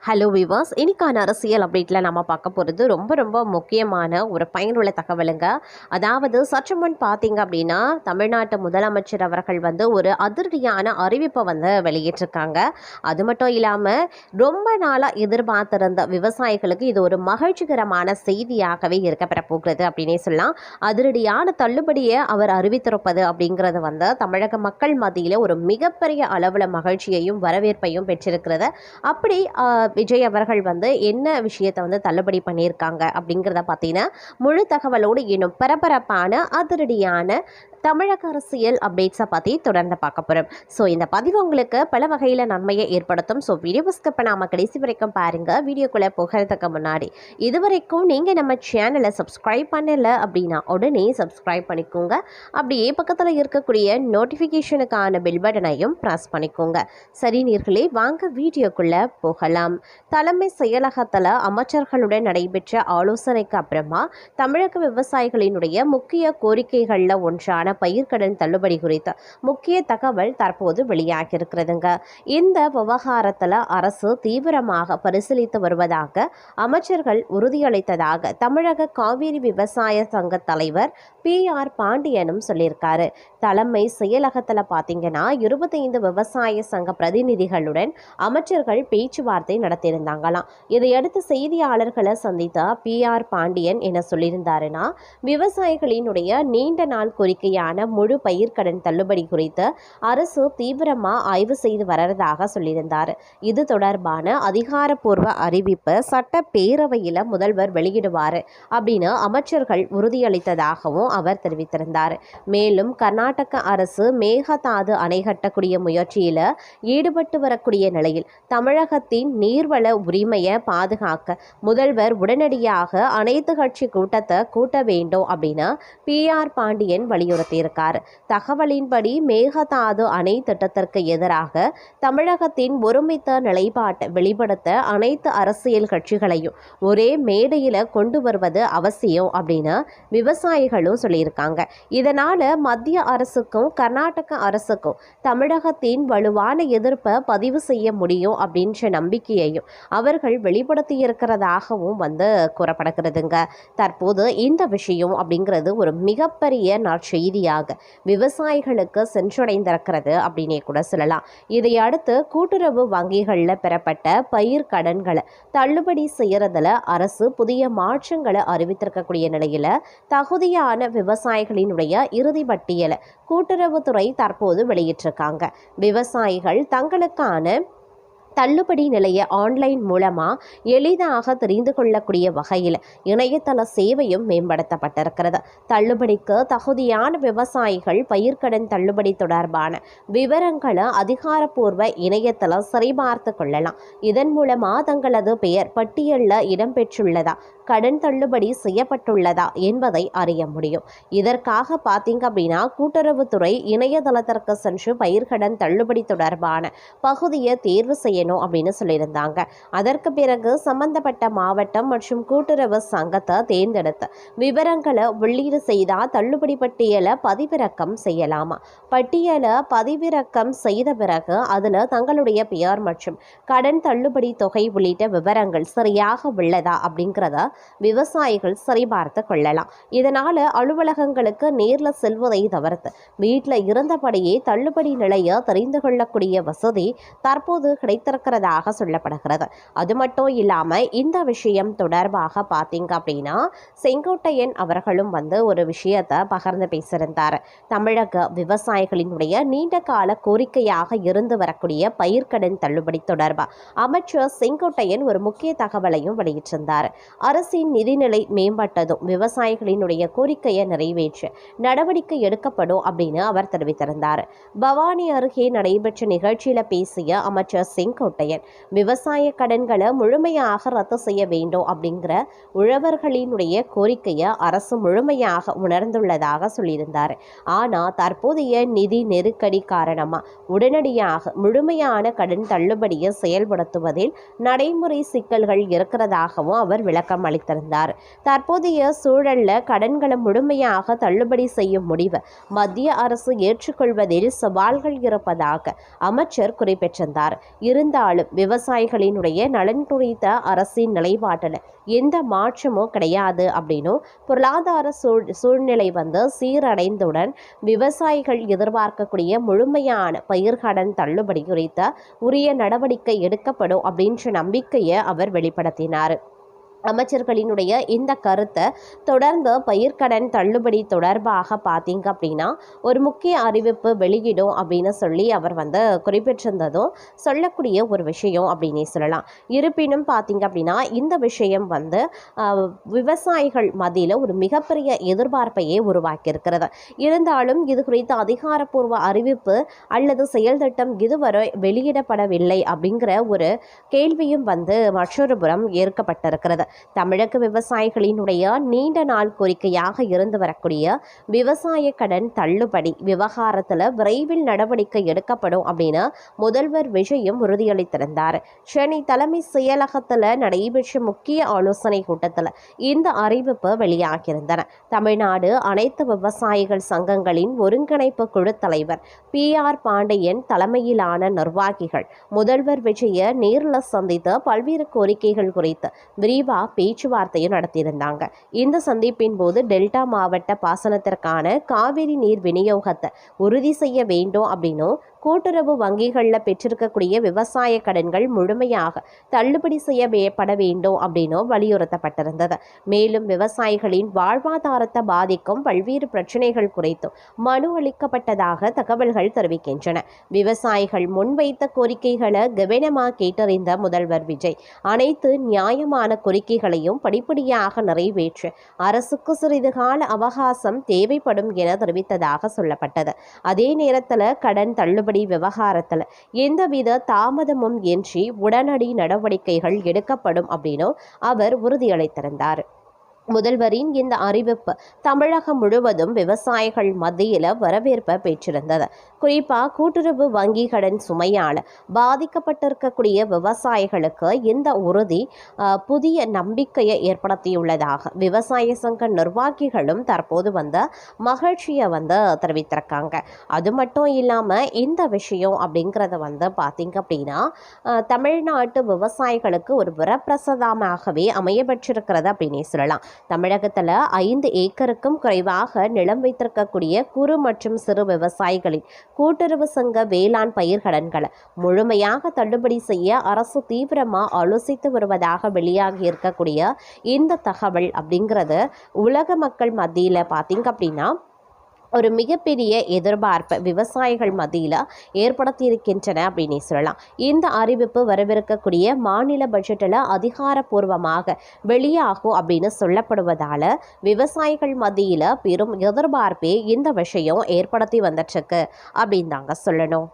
Hello விவாஸ், இன்னைக்கான அரசியல் அப்டேட்டில் நம்ம பார்க்க போகிறது ரொம்ப முக்கியமான ஒரு பயனுள்ள தகவலுங்க. அதாவது சற்று முன் பார்த்தீங்க அப்படின்னா, தமிழ்நாட்டு முதலமைச்சர் அவர்கள் ஒரு அதிரடியான அறிவிப்பை வெளியிட்டிருக்காங்க. அது மட்டும் இல்லாமல் ரொம்ப நாளாக எதிர்பார்த்திருந்த விவசாயிகளுக்கு இது ஒரு மகிழ்ச்சிகரமான செய்தியாகவே இருக்கப்பெற போகிறது அப்படின்னே சொல்லலாம். அதிரடியான தள்ளுபடியை அவர் அறிவித்திருப்பது அப்படிங்கிறது தமிழக மக்கள் மத்தியில் ஒரு மிகப்பெரிய அளவில் மகிழ்ச்சியையும் வரவேற்பையும் பெற்றிருக்கிறது. அப்படி விஜய் அவர்கள் என்ன விஷயத்தை தள்ளுபடி பண்ணியிருக்காங்க அப்படிங்கிறத பார்த்தீங்கன்னா, முழு தகவலோடு இன்னும் பரபரப்பான அதிரடியான தமிழக அரசியல் அப்டேட்ஸை பற்றி தொடர்ந்து பார்க்க போகிறோம். ஸோ இந்த பதிவு உங்களுக்கு பல வகையில் நன்மையை ஏற்படுத்தும். ஸோ வீடியோ ஸ்கிப் பண்ணாமல் கடைசி வரைக்கும் பாருங்கள். வீடியோக்குள்ளே போகிறதுக்கு முன்னாடி இதுவரைக்கும் நீங்கள் நம்ம சேனலை சப்ஸ்கிரைப் பண்ணலை அப்படின்னா உடனே சப்ஸ்கிரைப் பண்ணிக்கோங்க. அப்படியே பக்கத்தில் இருக்கக்கூடிய நோட்டிஃபிகேஷனுக்கான பெல் பட்டனையும் ப்ரெஸ் பண்ணிக்கோங்க. சரி நேர்களே, வாங்க வீடியோக்குள்ளே போகலாம். தலைமை செயலகத்தில் அமைச்சர்களுடன் நடைபெற்ற ஆலோசனைக்கு அப்புறமா தமிழக விவசாயிகளினுடைய முக்கிய கோரிக்கைகளில் ஒன்றான பயிர்க்கடன் தள்ளுபடி குறித்த முக்கிய தகவல் தற்போது வெளியாகியிருக்கிறதுங்க. இந்த விவகாரத்தில் அரசு தீவிரமாக பரிசீலித்து வருவதாக அமைச்சர்கள் உறுதியளித்ததாக தமிழக காவிரி விவசாய சங்க தலைவர் PR பாண்டியனும் சொல்லியிருக்காரு. தலைமை செயலகத்தில் பார்த்தீங்கன்னா 25 விவசாய சங்க பிரதிநிதிகளுடன் அமைச்சர்கள் பேச்சுவார்த்தை நடத்தியிருந்தாங்களாம். இதையடுத்து செய்தியாளர்களை சந்தித்த PR பாண்டியன் என்ன சொல்லியிருந்தாருன்னா, விவசாயிகளினுடைய நீண்ட நாள் கோரிக்கையான முழு பயிர்க்கடன் தள்ளுபடி குறித்து அரசு தீவிரமாக ஆய்வு செய்து வரதாக சொல்லியிருந்தார். இது தொடர்பான அதிகாரப்பூர்வ அறிவிப்பு சட்டப்பேரவையில் முதல்வர் வெளியிடுவார் அப்படின்னு அமைச்சர்கள் உறுதியளித்ததாகவும் அவர் தெரிவித்திருந்தார். மேலும் கர்நாடக அரசு மேகதாது அணை கட்டக்கூடிய முயற்சியில் ஈடுபட்டு வரக்கூடிய நிலையில் தமிழகத்தின் நீர்வள உரிமையை பாதுகாக்க முதல்வர் உடனடியாக அனைத்து கட்சி கூட்டத்தை கூட்ட வேண்டும் அப்படின்னு PR பாண்டியன் வலியுறுத்தியிருக்கார். தகவலின்படி மேகதாது அணை திட்டத்திற்கு எதிராக தமிழகத்தின் ஒருமித்த நிலைப்பாட்டை வெளிப்படுத்த அனைத்து அரசியல் கட்சிகளையும் ஒரே மேடையில் கொண்டு வருவது அவசியம் அப்படின்னு விவசாயிகளும் சொல்லியிருக்காங்க. இதனால மத்திய அரசுக்கும் கர்நாடக அரசுக்கும் தமிழகத்தின் வலுவான எதிர்ப்பை பதிவு செய்ய முடியும் அப்படின்ற நம்பிக்கையையும் அவர்கள் வெளிப்படுத்தியிருக்கிறதாகவும் கூறப்படுகிறதுங்க. தற்போது இந்த விஷயம் அப்படிங்கிறது ஒரு மிகப்பெரிய நற்செய்தியாக விவசாயிகளுக்கு சென்றடைந்திருக்கிறது அப்படின்னே கூட சொல்லலாம். இதையடுத்து கூட்டுறவு வங்கிகளில் பெறப்பட்ட பயிர் கடன்களை தள்ளுபடி செய்யறதுல அரசு புதிய மாற்றங்களை அறிவித்திருக்கக்கூடிய நிலையில தகுதியான விவசாயிகளினுடைய இறுதி பட்டியலை கூட்டுறவுத்துறை தற்போது வெளியிட்டிருக்காங்க. விவசாயிகள் தங்களுக்கான தள்ளுபடி நிலையை ஆன்லைன் மூலமாக எளிதாக தெரிந்து கொள்ளக்கூடிய வகையில் இணையதள சேவையும் மேம்படுத்தப்பட்டிருக்கிறது. தள்ளுபடிக்கு தகுதியான விவசாயிகள் பயிர்க்கடன் தள்ளுபடி தொடர்பான விவரங்களை அதிகாரப்பூர்வ இணையதளம் சரிபார்த்து கொள்ளலாம். இதன் மூலமாக தங்களது பெயர் பட்டியலில் இடம்பெற்றுள்ளதா, கடன் தள்ளுபடி செய்யப்பட்டுள்ளதா என்பதை அறிய முடியும். இதற்காக பார்த்தீங்க அப்படின்னா கூட்டுறவுத்துறை இணையதளத்திற்கு சென்று பயிர்க்கடன் தள்ளுபடி தொடர்பான பகுதியை தேர்வு செய்யணும் அப்படின்னு சொல்லியிருந்தாங்க. அதற்கு பிறகு சம்பந்தப்பட்ட மாவட்டம் மற்றும் கூட்டுறவு சங்கத்தை தேர்ந்தெடுத்து விவரங்களை உள்ளீடு செய்தால் தள்ளுபடி பட்டியலை பதிவிறக்கம் செய்யலாமா. பட்டியலை பதிவிறக்கம் செய்த பிறகு அதில் தங்களுடைய பெயர் மற்றும் கடன் தள்ளுபடி தொகை உள்ளிட்ட விவரங்கள் சரியாக உள்ளதா அப்படிங்கிறத விவசாயிகள் சரிபார்த்து கொள்ளலாம். இதனால அலுவலகங்களுக்கு நேரில் செல்வதை தவிர்த்து வீட்டில் இருந்தபடியே தள்ளுபடி நிலையை தெரிந்து கொள்ளக்கூடிய வசதி தற்போது கிடைத்திருக்கிறதாக சொல்லப்படுகிறது. அது மட்டும் இல்லாமல் இந்த விஷயம் தொடர்பாக பார்த்தீங்க அப்படின்னா செங்கோட்டையன் அவர்களும் ஒரு விஷயத்தை பகிர்ந்து பேசியிருந்தார். தமிழக விவசாயிகளினுடைய நீண்ட கால கோரிக்கையாக இருந்து வரக்கூடிய பயிர்க்கடன் தள்ளுபடி தொடர்பாக அமைச்சர் செங்கோட்டையன் ஒரு முக்கிய தகவலையும் வெளியிட்டிருந்தார். அரசின் நிதிநிலை மேம்பட்டதும் விவசாயிகளினுடைய கோரிக்கையை நிறைவேற்ற நடவடிக்கை எடுக்கப்படும் அப்படின்னு அவர் தெரிவித்திருந்தார். பவானி அருகே நடைபெற்ற நிகழ்ச்சியில் பேசிய அமைச்சர் செங்கோட்டையன் விவசாய கடன்களை முழுமையாக ரத்து செய்ய வேண்டும் அப்படிங்கிற உழவர்களினுடைய கோரிக்கையை அரசு முழுமையாக உணர்ந்துள்ளதாக சொல்லியிருந்தார். ஆனால் தற்போதைய நிதி நெருக்கடி காரணமாக உடனடியாக முழுமையான கடன் தள்ளுபடியை செயல்படுத்துவதில் நடைமுறை சிக்கல்கள் இருக்கிறதாகவும் அவர் விளக்கம் அளித்திருந்தார். தற்போதைய சூழலில் கடன்களை முழுமையாக தள்ளுபடி செய்யும் முடிவு மத்திய அரசு ஏற்றுக்கொள்வதில் சவால்கள் இருப்பதாக அமைச்சர் குறிப்பிட்டிருந்தார். இருந்த இருந்தாலும் விவசாயிகளினுடைய நலன் குறித்த அரசின் நிலைப்பாட்டில் எந்த மாற்றமும் கிடையாது அப்படின்னும் பொருளாதார சூழ்நிலை சீரடைந்துடன் விவசாயிகள் எதிர்பார்க்கக்கூடிய முழுமையான பயிர்க்கடன் தள்ளுபடி குறித்த உரிய நடவடிக்கை எடுக்கப்படும் அப்படின்ற நம்பிக்கையை அவர் வெளிப்படுத்தினார். அமைச்சர்களினுடைய இந்த கருத்தை தொடர்ந்து பயிர்க்கடன் தள்ளுபடி தொடர்பாக பார்த்தீங்க அப்படின்னா ஒரு முக்கிய அறிவிப்பு வெளியிடும் அப்படின்னு சொல்லி அவர் குறிப்பிட்டிருந்ததும் சொல்லக்கூடிய ஒரு விஷயம் அப்படின்னே சொல்லலாம். இருப்பினும் பார்த்தீங்க அப்படின்னா இந்த விஷயம் விவசாயிகள் மத்தியில் ஒரு மிகப்பெரிய எதிர்பார்ப்பையே உருவாக்கியிருக்கிறது. இருந்தாலும் இது குறித்த அதிகாரப்பூர்வ அறிவிப்பு அல்லது செயல் திட்டம் இதுவரை வெளியிடப்படவில்லை அப்படிங்கிற ஒரு கேள்வியும் மற்றொரு புறம் ஏற்கப்பட்டிருக்கிறது. தமிழக விவசாயிகளினுடைய நீண்ட நாள் கோரிக்கையாக இருந்து வரக்கூடிய விவசாய கடன் தள்ளுபடி விவகாரத்தில் விரைவில் நடவடிக்கை எடுக்கப்படும் அப்படின்னு முதல்வர் விஜயும் உறுதியளித்திருந்தார். சென்னை தலைமை செயலகத்தில் நடைபெற்ற முக்கிய ஆலோசனை கூட்டத்தில் இந்த அறிவிப்பு வெளியாகியிருந்தன. தமிழ்நாடு அனைத்து விவசாயிகள் சங்கங்களின் ஒருங்கிணைப்பு குழு தலைவர் PR பாண்டியன் தலைமையிலான நிர்வாகிகள் முதல்வர் விஜய நேரில் சந்தித்து பல்வேறு கோரிக்கைகள் குறித்து விரிவாக பேச்சுவார்த்தையும் நடத்தியிருந்தாங்க. இந்த சந்திப்பின் போது டெல்டா மாவட்ட பாசனத்திற்கான காவிரி நீர் விநியோகத்தை உறுதி செய்ய வேண்டும் அப்படின்னும் கூட்டுறவு வங்கிகளில் பெற்றிருக்கக்கூடிய விவசாய கடன்கள் முழுமையாக தள்ளுபடி செய்யப்பட வேண்டும் அப்படின்னும் வலியுறுத்தப்பட்டிருந்தது. மேலும் விவசாயிகளின் வாழ்வாதாரத்தை பாதிக்கும் பல்வேறு பிரச்சனைகள் குறித்தும் மனு அளிக்கப்பட்டதாக தகவல்கள் தெரிவிக்கின்றன. விவசாயிகள் முன்வைத்த கோரிக்கைகளை கவனமாக கேட்டறிந்த முதல்வர் விஜய் அனைத்து நியாயமான கோரிக்கைகளையும் படிப்படியாக நிறைவேற்ற அரசுக்கு சிறிது கால அவகாசம் தேவைப்படும் என தெரிவித்ததாக சொல்லப்பட்டது. அதே நேரத்தில் கடன் தள்ளுபடி விவகாரத்தில் எந்தவித தாமதமும் இன்றி உடனடி நடவடிக்கைகள் எடுக்கப்படும் அப்படின்னு அவர் உறுதியளித்திருந்தார். முதல்வரின் இந்த அறிவிப்பு தமிழகம் முழுவதும் விவசாயிகள் மத்தியில் வரவேற்பை பெற்றிருந்தது. குறிப்பாக கூட்டுறவு வங்கி கடன் சுமையால் பாதிக்கப்பட்டிருக்கக்கூடிய விவசாயிகளுக்கு இந்த உறுதி புதிய நம்பிக்கையை ஏற்படுத்தியுள்ளதாக விவசாய சங்க நிர்வாகிகளும் தற்போது மகிழ்ச்சியை தெரிவித்திருக்காங்க. அது மட்டும் இல்லாமல் இந்த விஷயம் அப்படிங்கிறத பார்த்தீங்க அப்படின்னா தமிழ்நாட்டு விவசாயிகளுக்கு ஒரு வரப்பிரசாதமாகவே அமையப்பெற்றிருக்கிறது அப்படின்னே சொல்லலாம். தமிழகத்தில் 5 ஏக்கருக்கும் குறைவாக நிலம் வைத்திருக்கக்கூடிய குறு மற்றும் சிறு விவசாயிகளின் கூட்டுறவு சங்க வேளாண் பயிர்க்கடன்களை முழுமையாக தள்ளுபடி செய்ய அரசு தீவிரமாக ஆலோசித்து வருவதாக வெளியாகி இருக்கக்கூடிய இந்த தகவல் அப்படிங்கிறது உலக மக்கள் மத்தியில் பார்த்தீங்க அப்படின்னா ஒரு மிகப்பெரிய எதிர்பார்ப்பு விவசாயிகள் மத்தியில் ஏற்படுத்தியிருக்கின்றன அப்படின்னு சொல்லலாம். இந்த அறிவிப்பு வரவிருக்கக்கூடிய மாநில பட்ஜெட்டில் அதிகாரப்பூர்வமாக வெளியாகும் அப்படின்னு சொல்லப்படுவதால் விவசாயிகள் மத்தியில் பெரும் எதிர்பார்ப்பே இந்த விஷயம் ஏற்படுத்தி வந்துட்டுருக்கு அப்படின்னு தாங்க சொல்லணும்.